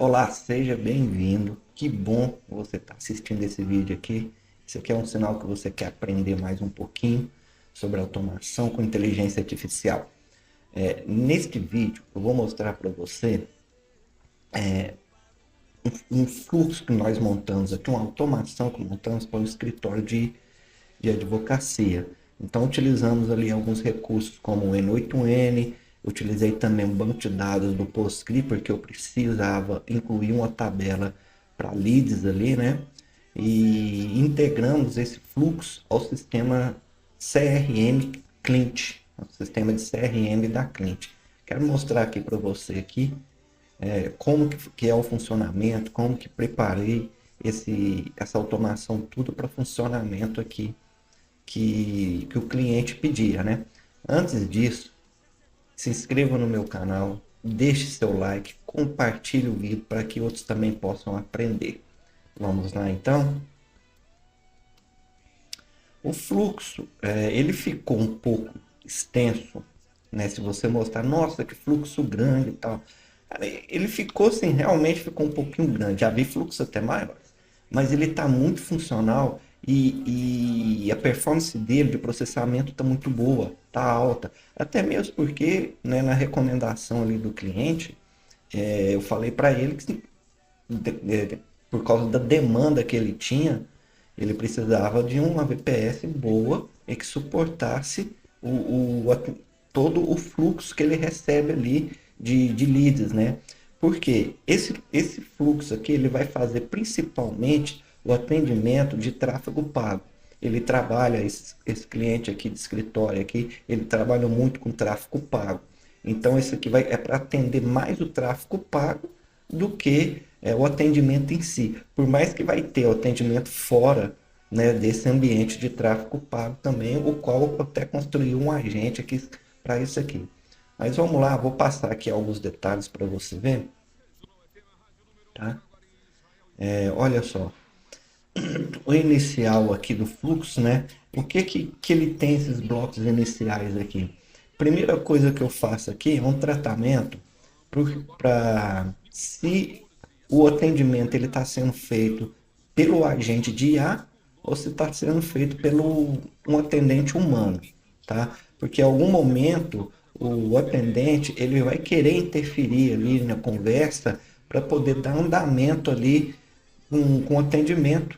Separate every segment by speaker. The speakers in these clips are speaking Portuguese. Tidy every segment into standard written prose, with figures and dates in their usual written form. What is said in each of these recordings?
Speaker 1: Olá, seja bem-vindo. Que bom você estar assistindo esse vídeo aqui. Isso aqui é um sinal que você quer aprender mais um pouquinho sobre automação com inteligência artificial. Neste vídeo, eu vou mostrar para você um fluxo que nós montamos aqui, uma automação que montamos para um escritório de advocacia. Então, utilizamos ali alguns recursos como o N8N, utilizei também um banco de dados do Postgre, porque eu precisava incluir uma tabela para leads ali, né? E integramos esse fluxo ao sistema CRM Client, o sistema de CRM da Client. Quero mostrar aqui para você aqui como que é o funcionamento, como que preparei essa automação tudo para funcionamento aqui que o cliente pedia, né? Antes disso, se inscreva no meu canal, deixe seu like, compartilhe o vídeo para que outros também possam aprender. Vamos lá então? O fluxo, ele ficou um pouco extenso, né? Se você mostrar, nossa, que fluxo grande e tal. Ele ficou assim, realmente ficou um pouquinho grande. Já vi fluxo até maior, mas ele está muito funcional e a performance dele de processamento está muito boa, está alta. Até mesmo porque, né, na recomendação ali do cliente, eu falei para ele que por causa da demanda que ele tinha, ele precisava de uma VPS boa e que suportasse todo o fluxo que ele recebe ali de leads, né? Porque esse fluxo aqui ele vai fazer principalmente o atendimento de tráfego pago. Ele trabalha, esse cliente aqui de escritório aqui, ele trabalha muito com tráfego pago. Então, esse aqui é para atender mais o tráfego pago do que o atendimento em si. Por mais que vai ter o atendimento fora, né, desse ambiente de tráfego pago também, o qual eu até construí um agente aqui para isso aqui. Mas vamos lá, vou passar aqui alguns detalhes para você ver, tá? Olha só, o inicial aqui do fluxo, né? O que ele tem esses blocos iniciais aqui? Primeira coisa que eu faço aqui é um tratamento para se o atendimento ele está sendo feito pelo agente de IA ou se está sendo feito pelo um atendente humano, tá? Porque em algum momento o atendente ele vai querer interferir ali na conversa para poder dar andamento ali com o atendimento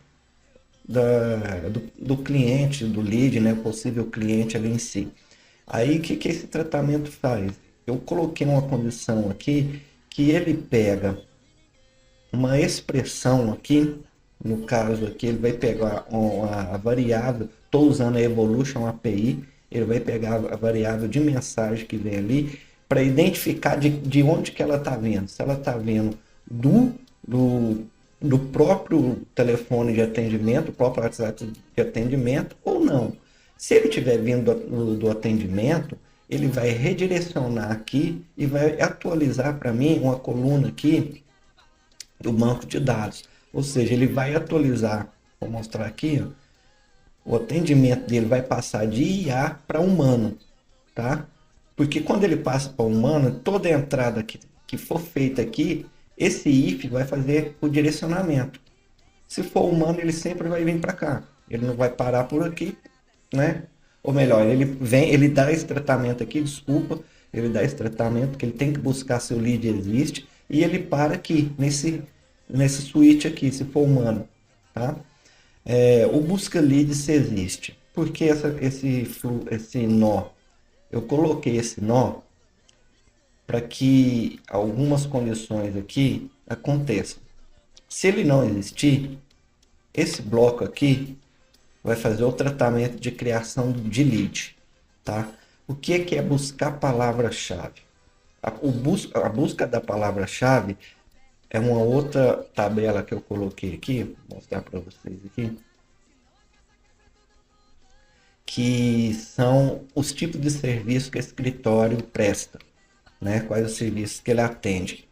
Speaker 1: do cliente, do lead, né, possível cliente ali em si. Aí o que esse tratamento faz? Eu coloquei uma condição aqui que ele pega uma expressão aqui, no caso aqui ele vai pegar a variável, estou usando a Evolution API, ele vai pegar a variável de mensagem que vem ali para identificar de onde que ela está vendo. Se ela está vendo do, do próprio telefone de atendimento, do próprio WhatsApp de atendimento ou não. Se ele estiver vindo do atendimento, ele vai redirecionar aqui e vai atualizar para mim uma coluna aqui do banco de dados. Ou seja, ele vai atualizar, vou mostrar aqui, ó, o atendimento dele vai passar de IA para humano, tá? Porque quando ele passa para humano, toda entrada que for feita aqui, esse if vai fazer o direcionamento. Se for humano, ele sempre vai vir para cá. Ele não vai parar por aqui, né? Ou melhor, ele vem, ele dá esse tratamento aqui, desculpa, ele dá esse tratamento que ele tem que buscar se o lead existe e ele para aqui nesse switch aqui, se for humano, tá? O busca lead se existe. Por que esse nó? Eu coloquei esse nó para que algumas condições aqui aconteçam. Se ele não existir, esse bloco aqui vai fazer o tratamento de criação de lead, tá? O que é buscar palavra-chave? A busca da palavra-chave é uma outra tabela que eu coloquei aqui, vou mostrar para vocês aqui, que são os tipos de serviço que o escritório presta, né? Quais os serviços que ele atende.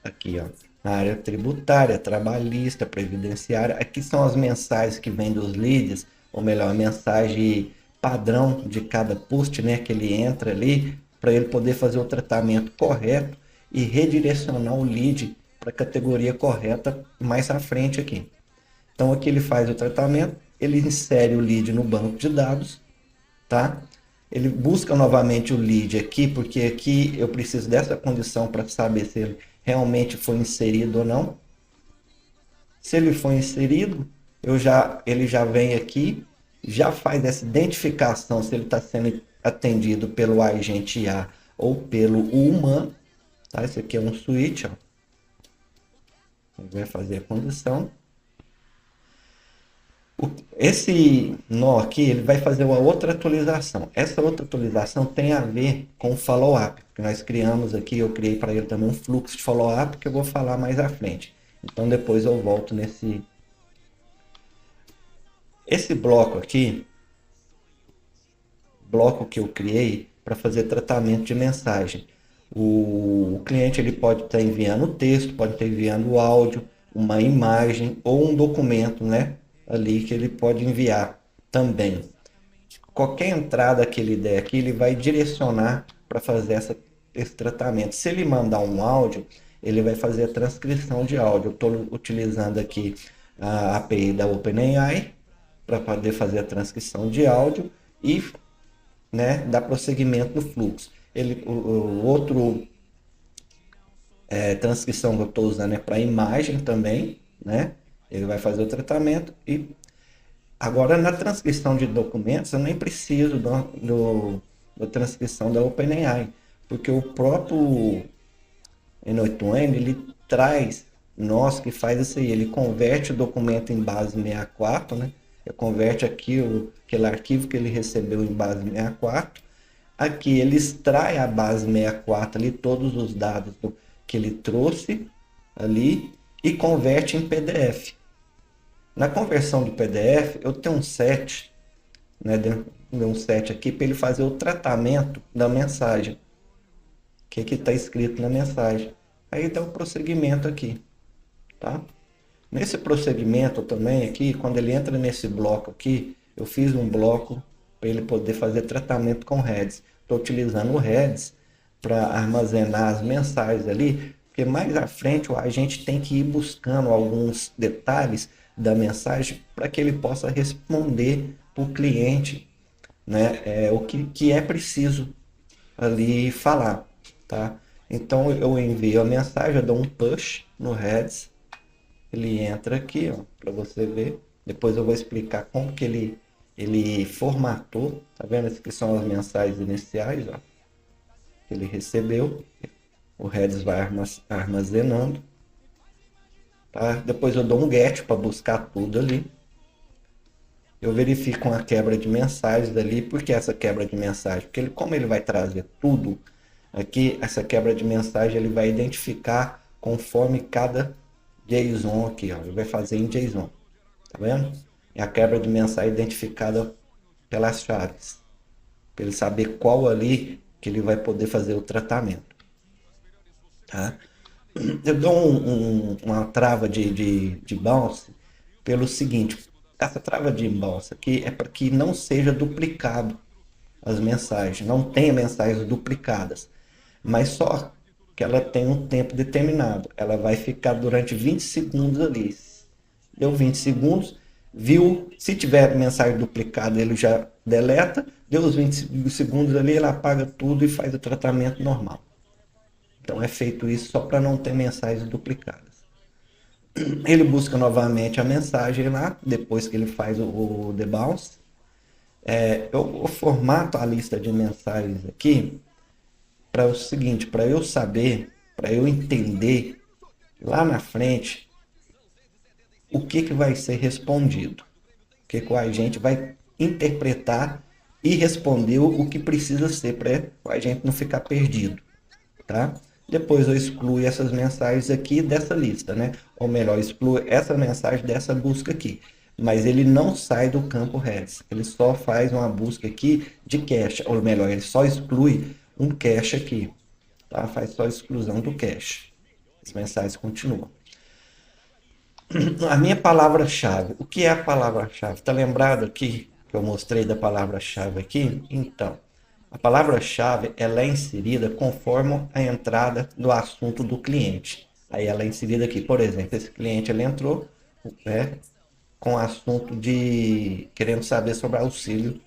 Speaker 1: Aqui, ó, na área tributária, trabalhista, previdenciária. Aqui são as mensagens que vêm dos leads, ou melhor, a mensagem padrão de cada post, né, que ele entra ali, para ele poder fazer o tratamento correto e redirecionar o lead para a categoria correta mais à frente aqui. Então aqui ele faz o tratamento, ele insere o lead no banco de dados, tá? Ele busca novamente o lead aqui, porque aqui eu preciso dessa condição para saber se ele realmente foi inserido ou não. Se ele foi inserido, ele já vem aqui, já faz essa identificação se ele está sendo atendido pelo agente IA ou pelo humano. Tá? Esse aqui é um switch. Ó. Ele vai fazer a condição. Esse nó aqui, ele vai fazer uma outra atualização. Essa outra atualização tem a ver com o follow-up, que nós criamos aqui. Eu criei para ele também um fluxo de follow-up, que eu vou falar mais à frente. Então, depois eu volto nesse... Esse bloco aqui, bloco que eu criei para fazer tratamento de mensagem. O cliente ele pode estar enviando texto, pode estar enviando áudio, uma imagem ou um documento, né? Ali que ele pode enviar também. Qualquer entrada que ele der aqui, ele vai direcionar para fazer esse tratamento. Se ele mandar um áudio, ele vai fazer a transcrição de áudio. Eu estou utilizando aqui a API da OpenAI para poder fazer a transcrição de áudio e, né, dar prosseguimento no fluxo. O outro transcrição que eu estou usando é para imagem também, né? Ele vai fazer o tratamento e agora na transcrição de documentos eu nem preciso da transcrição da OpenAI, porque o próprio N8N ele traz nós que faz isso aí, ele converte o documento em base 64, né? Ele converte aqui aquele arquivo que ele recebeu em base 64. Aqui ele extrai a base 64 ali, todos os dados que ele trouxe ali e converte em PDF. Na conversão do PDF, eu tenho um set, né, um set aqui para ele fazer o tratamento da mensagem. O que está escrito na mensagem. Aí dá o prosseguimento aqui, tá? Nesse prosseguimento também aqui, quando ele entra nesse bloco aqui, eu fiz um bloco para ele poder fazer tratamento com Redis. Estou utilizando o Redis para armazenar as mensagens ali, porque mais à frente a gente tem que ir buscando alguns detalhes da mensagem para que ele possa responder para o cliente, né, o que é preciso ali falar, tá? Então eu envio a mensagem, eu dou um push no Redis, ele entra aqui, ó, para você ver. Depois eu vou explicar como que ele formatou, tá vendo? Essas aqui são as mensagens iniciais, ó, que ele recebeu. O Redis vai armazenando. Tá? Depois eu dou um get para buscar tudo ali. Eu verifico uma quebra de mensagens ali. Por que essa quebra de mensagem? Porque como ele vai trazer tudo aqui, essa quebra de mensagem ele vai identificar conforme cada JSON aqui, ó. Ele vai fazer em JSON. Tá vendo? E a quebra de mensagem identificada pelas chaves. Para ele saber qual ali que ele vai poder fazer o tratamento. Tá? Eu dou uma trava de bounce pelo seguinte: essa trava de bounce aqui é para que não seja duplicado as mensagens, não tenha mensagens duplicadas, mas só que ela tem um tempo determinado. Ela vai ficar durante 20 segundos ali. Deu 20 segundos, viu, se tiver mensagem duplicada ele já deleta, deu os 20 segundos ali, ele apaga tudo e faz o tratamento normal. Então é feito isso só para não ter mensagens duplicadas. Ele busca novamente a mensagem lá, depois que ele faz o debounce. Eu formato a lista de mensagens aqui para o seguinte, para eu saber, para eu entender lá na frente o que vai ser respondido. O que o agente vai interpretar e responder o que precisa ser para o agente não ficar perdido. Tá? Depois eu excluo essas mensagens aqui dessa lista, né? Ou melhor, excluo essa mensagem dessa busca aqui. Mas ele não sai do campo Redis. Ele só faz uma busca aqui de cache. Ou melhor, ele só exclui um cache aqui. Tá? Faz só a exclusão do cache. As mensagens continuam. A minha palavra-chave. O que é a palavra-chave? Tá lembrado aqui que eu mostrei da palavra-chave aqui? Então, a palavra-chave ela é inserida conforme a entrada do assunto do cliente. Aí ela é inserida aqui. Por exemplo, esse cliente ele entrou, né, com o assunto de querendo saber sobre auxílio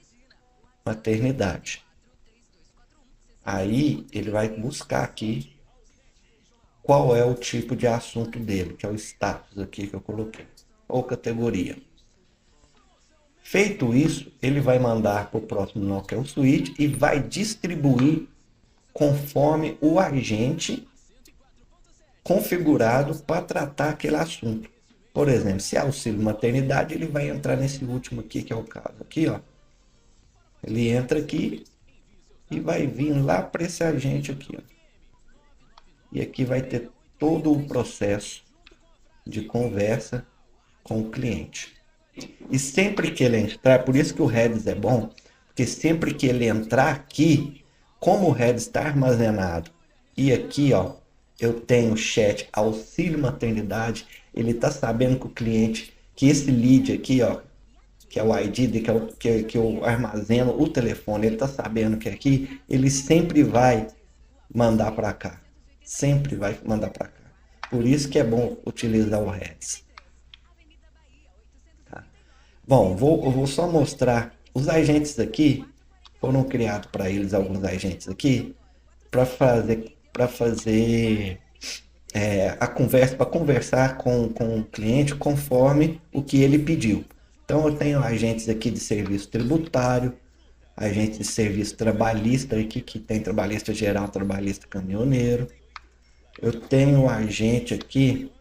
Speaker 1: maternidade. Aí ele vai buscar aqui qual é o tipo de assunto dele, que é o status aqui que eu coloquei, ou categoria. Feito isso, ele vai mandar para o próximo nó, que é o switch, e vai distribuir conforme o agente configurado para tratar aquele assunto. Por exemplo, se é auxílio maternidade, ele vai entrar nesse último aqui, que é o caso aqui, ó. Ele entra aqui e vai vir lá para esse agente aqui, ó. E aqui vai ter todo o processo de conversa com o cliente. E sempre que ele entrar, por isso que o Redis é bom, porque sempre que ele entrar aqui, como o Redis está armazenado, e aqui, ó, eu tenho o chat auxílio maternidade, ele está sabendo que o cliente, que esse lead aqui, ó, que é o ID, que eu armazeno o telefone, ele está sabendo que aqui, ele sempre vai mandar para cá. Sempre vai mandar para cá. Por isso que é bom utilizar o Redis. Bom, eu vou só mostrar os agentes aqui. Foram criados para eles alguns agentes aqui para fazer a conversa, para conversar com o cliente conforme o que ele pediu. Então eu tenho agentes aqui de serviço tributário, agente de serviço trabalhista aqui, que tem trabalhista geral, trabalhista caminhoneiro. Eu tenho um agente aqui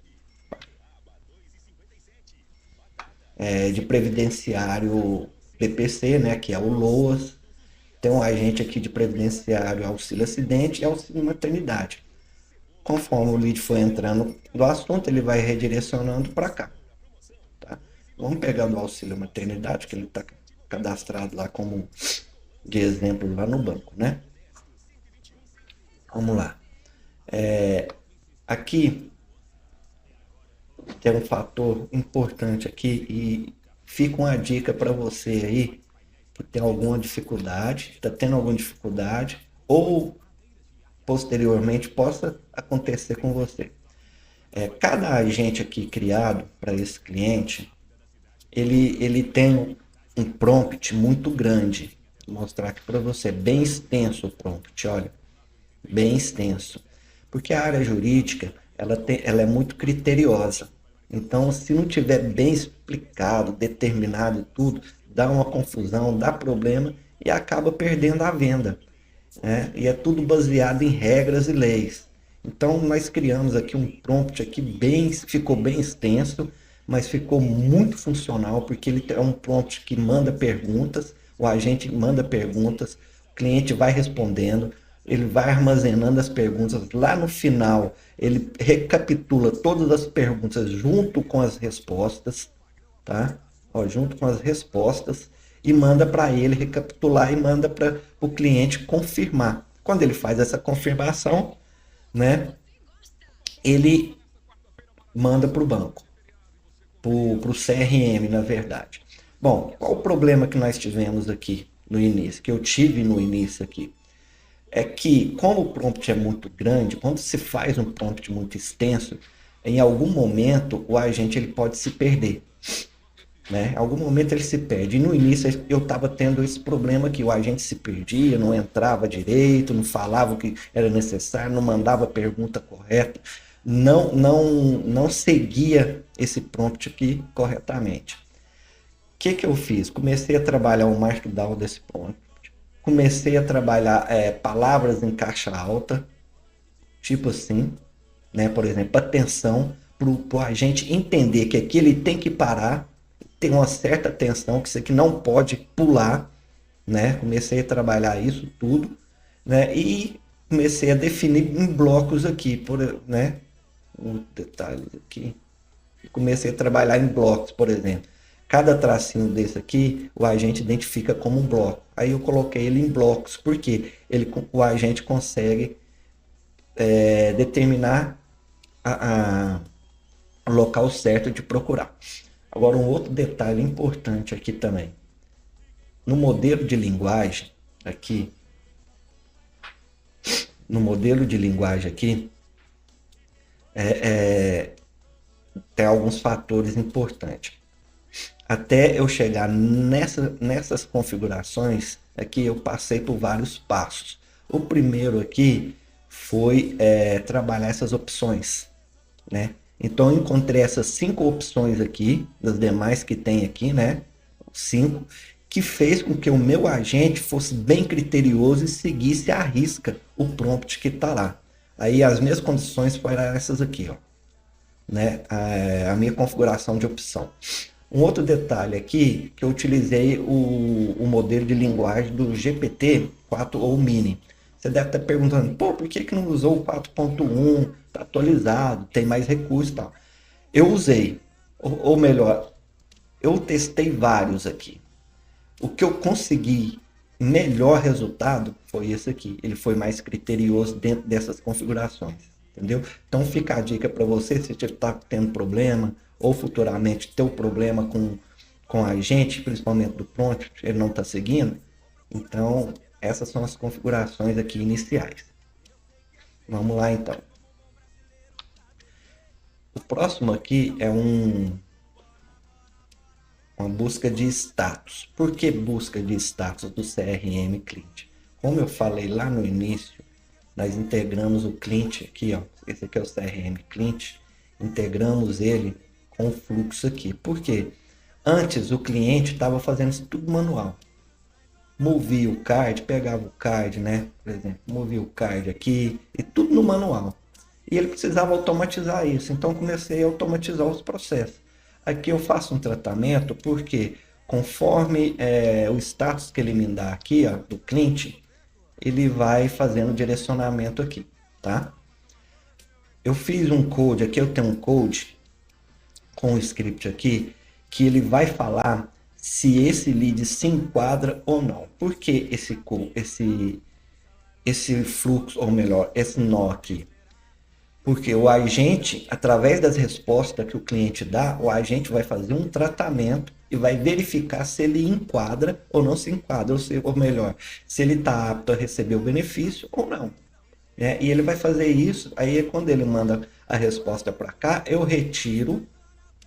Speaker 1: de previdenciário PPC, né, que é o LOAS. Tem um agente aqui de previdenciário auxílio acidente e auxílio maternidade. Conforme o lead for entrando do assunto, ele vai redirecionando para cá. Tá? Vamos pegar do auxílio maternidade, que ele está cadastrado lá como de exemplo lá no banco, né? Vamos lá. Aqui tem um fator importante aqui e fica uma dica para você aí que tem alguma dificuldade, está tendo alguma dificuldade ou posteriormente possa acontecer com você. Cada agente aqui criado para esse cliente, ele tem um prompt muito grande. Vou mostrar aqui para você, bem extenso o prompt, olha, bem extenso. Porque a área jurídica, ela é muito criteriosa. Então, se não tiver bem explicado, determinado e tudo, dá uma confusão, dá problema e acaba perdendo a venda. Né? E é tudo baseado em regras e leis. Então, nós criamos aqui um prompt aqui ficou bem extenso, mas ficou muito funcional, porque ele é um prompt que manda perguntas, o agente manda perguntas, o cliente vai respondendo, ele vai armazenando as perguntas. Lá no final, ele recapitula todas as perguntas junto com as respostas, tá? Ó, junto com as respostas e manda para ele recapitular e manda para o cliente confirmar. Quando ele faz essa confirmação, né, ele manda para o banco, para o CRM, na verdade. Bom, qual o problema que nós tivemos aqui no início, que eu tive no início aqui? É que, como o prompt é muito grande, quando se faz um prompt muito extenso, em algum momento o agente ele pode se perder. Né? Em algum momento ele se perde. E no início eu estava tendo esse problema que o agente se perdia, não entrava direito, não falava o que era necessário, não mandava a pergunta correta, não seguia esse prompt aqui corretamente. O que eu fiz? Comecei a trabalhar o markdown desse prompt. Comecei a trabalhar palavras em caixa alta, tipo assim, né? Por exemplo, atenção, para o agente entender que aqui ele tem que parar, tem uma certa atenção, que isso aqui não pode pular, né? Comecei a trabalhar isso tudo, né? E comecei a definir em blocos aqui, né? Um detalhe aqui. Comecei a trabalhar em blocos, por exemplo. Cada tracinho desse aqui, o agente identifica como um bloco. Aí eu coloquei ele em blocos, porque o agente consegue determinar o local certo de procurar. Agora, um outro detalhe importante aqui também. No modelo de linguagem, aqui, tem alguns fatores importantes. Até eu chegar nessas configurações, aqui eu passei por vários passos. O primeiro aqui foi trabalhar essas opções, né? Então eu encontrei essas 5 opções aqui, das demais que tem aqui, né? 5, que fez com que o meu agente fosse bem criterioso e seguisse à risca o prompt que está lá. Aí as minhas condições foram essas aqui, ó, né? A minha configuração de opção. Um outro detalhe aqui, que eu utilizei o modelo de linguagem do GPT-4 ou Mini. Você deve estar perguntando, pô, por que não usou o 4.1? Está atualizado, tem mais recursos e tal. Eu usei, ou melhor, eu testei vários aqui. O que eu consegui melhor resultado foi esse aqui. Ele foi mais criterioso dentro dessas configurações, entendeu? Então fica a dica para você, se você está tendo problema ou futuramente ter um problema com a gente, principalmente do prompt, ele não está seguindo. Então essas são as configurações aqui iniciais. Vamos lá então. O próximo aqui é uma busca de status. Por que busca de status do CRM Client? Como eu falei lá no início, nós integramos o Client aqui, ó. Esse aqui é o CRM Client. Integramos ele com o fluxo aqui. Por quê? Antes o cliente estava fazendo isso tudo manual. Movia o card, pegava o card, né? Por exemplo, movia o card aqui e tudo no manual. E ele precisava automatizar isso. Então comecei a automatizar os processos. Aqui eu faço um tratamento porque conforme o status que ele me dá aqui, ó, do cliente, ele vai fazendo direcionamento aqui, tá? Eu fiz um code, aqui eu tenho um code com o script aqui, que ele vai falar se esse lead se enquadra ou não. Por que esse fluxo, ou melhor, esse nó aqui? Porque o agente, através das respostas que o cliente dá, o agente vai fazer um tratamento e vai verificar se ele enquadra ou não se enquadra, ou melhor, se ele está apto a receber o benefício ou não. E ele vai fazer isso, aí quando ele manda a resposta para cá, eu retiro,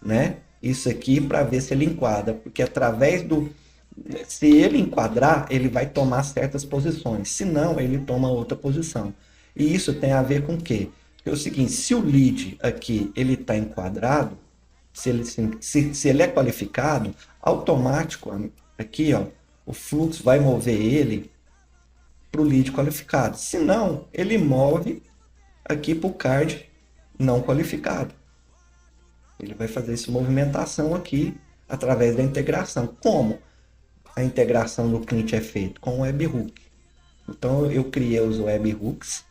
Speaker 1: né, isso aqui para ver se ele enquadra, porque através do... Se ele enquadrar, ele vai tomar certas posições, se não, ele toma outra posição. E isso tem a ver com o quê? É o seguinte, se o lead aqui ele está enquadrado, se ele é qualificado, automático aqui, ó, o fluxo vai mover ele para o lead qualificado. Se não, ele move aqui para o card não qualificado. Ele vai fazer essa movimentação aqui através da integração. Como a integração do cliente é feita? Com o webhook. Então eu criei os webhooks.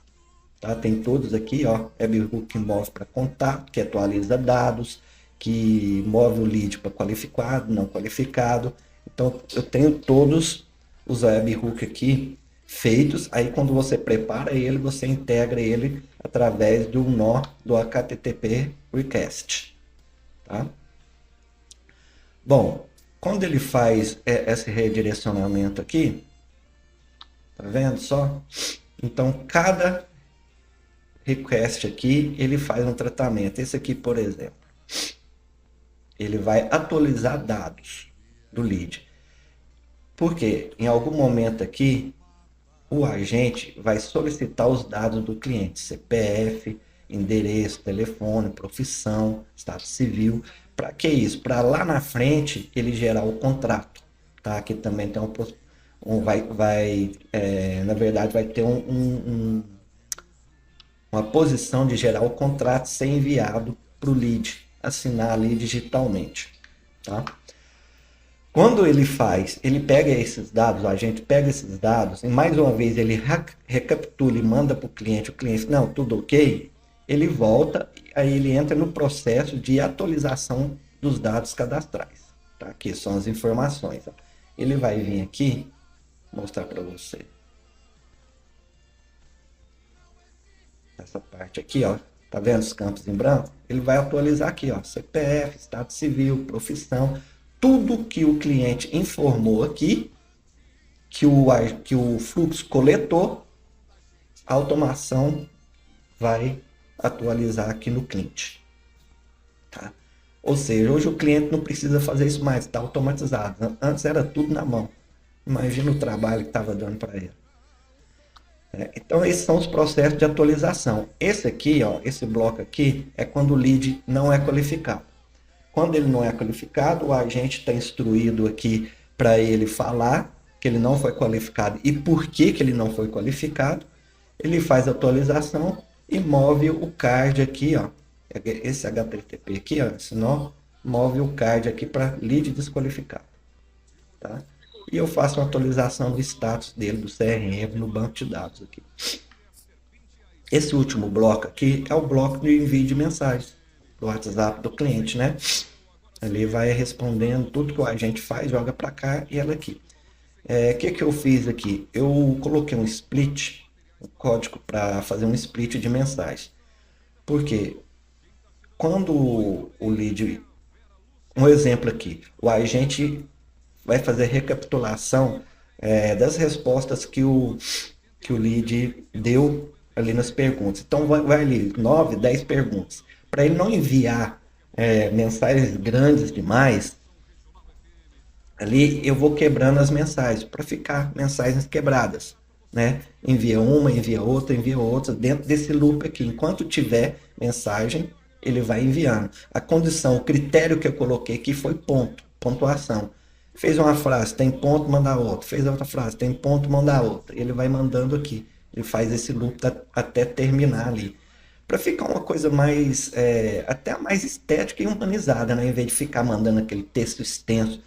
Speaker 1: Tá? Tem todos aqui, ó, webhook que move para contato, que atualiza dados, que move o lead para qualificado, não qualificado. Então eu tenho todos os webhook aqui feitos. Aí quando você prepara ele, você integra ele através do nó do HTTP request. Tá? Bom, quando ele faz esse redirecionamento aqui, tá vendo só? Então cada request aqui, ele faz um tratamento. Esse aqui, por exemplo, ele vai atualizar dados do lead. Porque em algum momento aqui, o agente vai solicitar os dados do cliente, CPF, endereço, telefone, profissão, estado civil. Para que isso? Para lá na frente ele gerar o contrato. Tá? Aqui também tem na verdade vai ter uma posição de gerar o contrato ser enviado para o lead, assinar ali digitalmente. Tá? Quando ele pega esses dados, o agente pega esses dados, e mais uma vez ele recapitula e manda para o cliente, não, tudo ok, ele volta, aí ele entra no processo de atualização dos dados cadastrais. Tá? Aqui são as informações. Ó. Ele vai vir aqui, mostrar para você. Essa parte aqui, ó, tá vendo os campos em branco? Ele vai atualizar aqui, ó, CPF, estado civil, profissão, tudo que o cliente informou aqui, que o fluxo coletou, a automação vai atualizar aqui no cliente, tá? Ou seja, hoje o cliente não precisa fazer isso mais, está automatizado. Antes era tudo na mão. Imagina o trabalho que estava dando para ele. Então, esses são os processos de atualização. Esse aqui, ó, esse bloco aqui, é quando o lead não é qualificado. Quando ele não é qualificado, o agente está instruído aqui para ele falar que ele não foi qualificado e por que ele não foi qualificado. Ele faz a atualização e move o card aqui, ó. Esse HTTP aqui, ó, senão move o card aqui para lead desqualificado, tá? E eu faço uma atualização do status dele, do CRM, no banco de dados aqui. Esse último bloco aqui é o bloco de envio de mensagens do WhatsApp do cliente, né? Ele vai respondendo tudo que o agente faz, joga para cá e ela aqui. O que eu fiz aqui? Eu coloquei um split, um código para fazer um split de mensagem. Por quê? Quando o lead... Um exemplo aqui. O agente vai fazer recapitulação das respostas que o lead deu ali nas perguntas. Então, vai ali 9, 10 perguntas. Para ele não enviar mensagens grandes demais, ali eu vou quebrando as mensagens, para ficar mensagens quebradas, né? Envia uma, envia outra, dentro desse loop aqui. Enquanto tiver mensagem, ele vai enviando. A condição, o critério que eu coloquei aqui foi ponto, pontuação. Fez uma frase, tem ponto, manda outra. Fez outra frase, tem ponto, manda outra. Ele vai mandando aqui. Ele faz esse loop até terminar ali. Para ficar uma coisa mais, até mais estética e humanizada, né? Em vez de ficar mandando aquele texto extenso.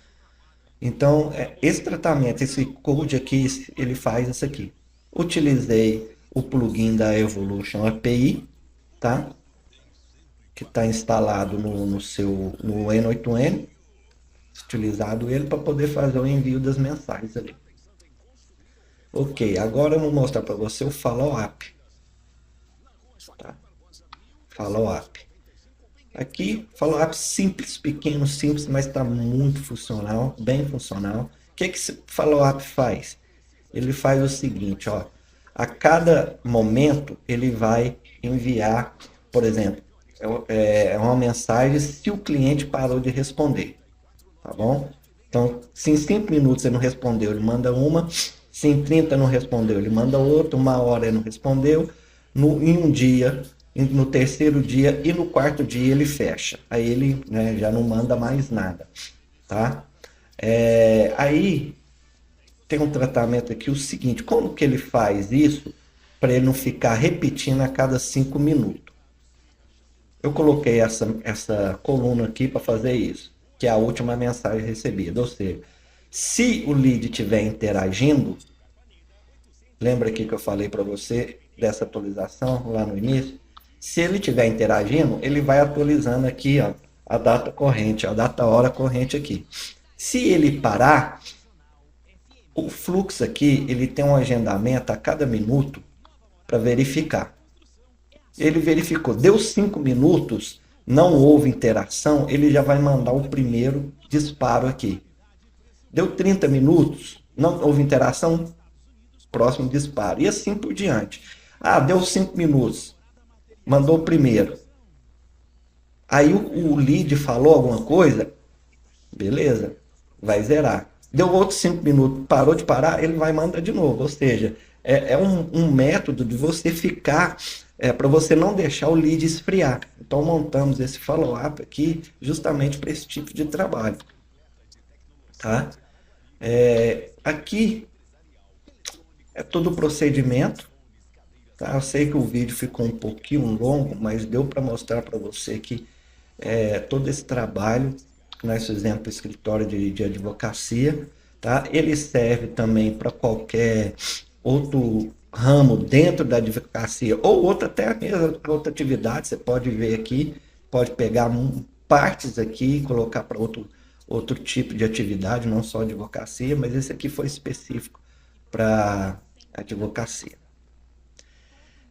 Speaker 1: Então, esse tratamento, esse code aqui, ele faz isso aqui. Utilizei o plugin da Evolution API, tá? Que está instalado no N8N. Utilizado ele para poder fazer o envio das mensagens ali. Ok, agora eu vou mostrar para você o follow-up. Tá? Follow-up. Aqui, follow-up simples, pequeno, simples, mas está muito funcional, bem funcional. O que esse follow-up faz? Ele faz o seguinte, ó. A cada momento ele vai enviar, por exemplo, uma mensagem se o cliente parou de responder. Tá bom? Então, se em 5 minutos ele não respondeu, ele manda uma. Se em 30 não respondeu, ele manda outra. 1 hora ele não respondeu. Em um dia, no terceiro dia e no quarto dia ele fecha. Aí ele, né, já não manda mais nada. Tá? Aí tem um tratamento aqui, o seguinte. Como que ele faz isso para ele não ficar repetindo a cada 5 minutos? Eu coloquei essa coluna aqui para fazer isso, que é a última mensagem recebida. Ou seja, se o lead estiver interagindo, lembra aqui que eu falei para você dessa atualização lá no início? Se ele estiver interagindo, ele vai atualizando aqui, ó, a data corrente, a data-hora corrente aqui. Se ele parar, o fluxo aqui, ele tem um agendamento a cada minuto para verificar. Ele verificou, deu 5 minutos, não houve interação, ele já vai mandar o primeiro disparo aqui. Deu 30 minutos, não houve interação, próximo disparo. E assim por diante. Deu 5 minutos, mandou o primeiro. Aí o lead falou alguma coisa, beleza, vai zerar. Deu outros 5 minutos, parou de parar, ele vai mandar de novo. Ou seja, é um método de você ficar... para você não deixar o lead esfriar. Então, montamos esse follow-up aqui justamente para esse tipo de trabalho. Tá? Aqui é todo o procedimento. Tá? Eu sei que o vídeo ficou um pouquinho longo, mas deu para mostrar para você que todo esse trabalho que nós fizemos para o escritório de advocacia, tá? Ele serve também para qualquer outro ramo dentro da advocacia ou até mesmo outra atividade. Você pode ver aqui, pode pegar partes aqui e colocar para outro tipo de atividade, não só advocacia, mas esse aqui foi específico para advocacia.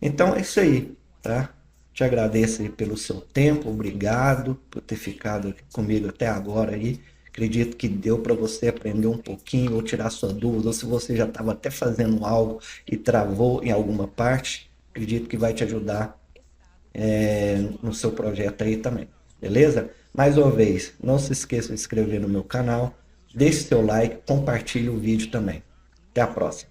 Speaker 1: Então é isso aí, tá? Te agradeço aí pelo seu tempo, obrigado por ter ficado comigo até agora aí. Acredito que deu para você aprender um pouquinho ou tirar sua dúvida, ou se você já estava até fazendo algo e travou em alguma parte, acredito que vai te ajudar no seu projeto aí também, beleza? Mais uma vez, não se esqueça de se inscrever no meu canal, deixe seu like, compartilhe o vídeo também. Até a próxima.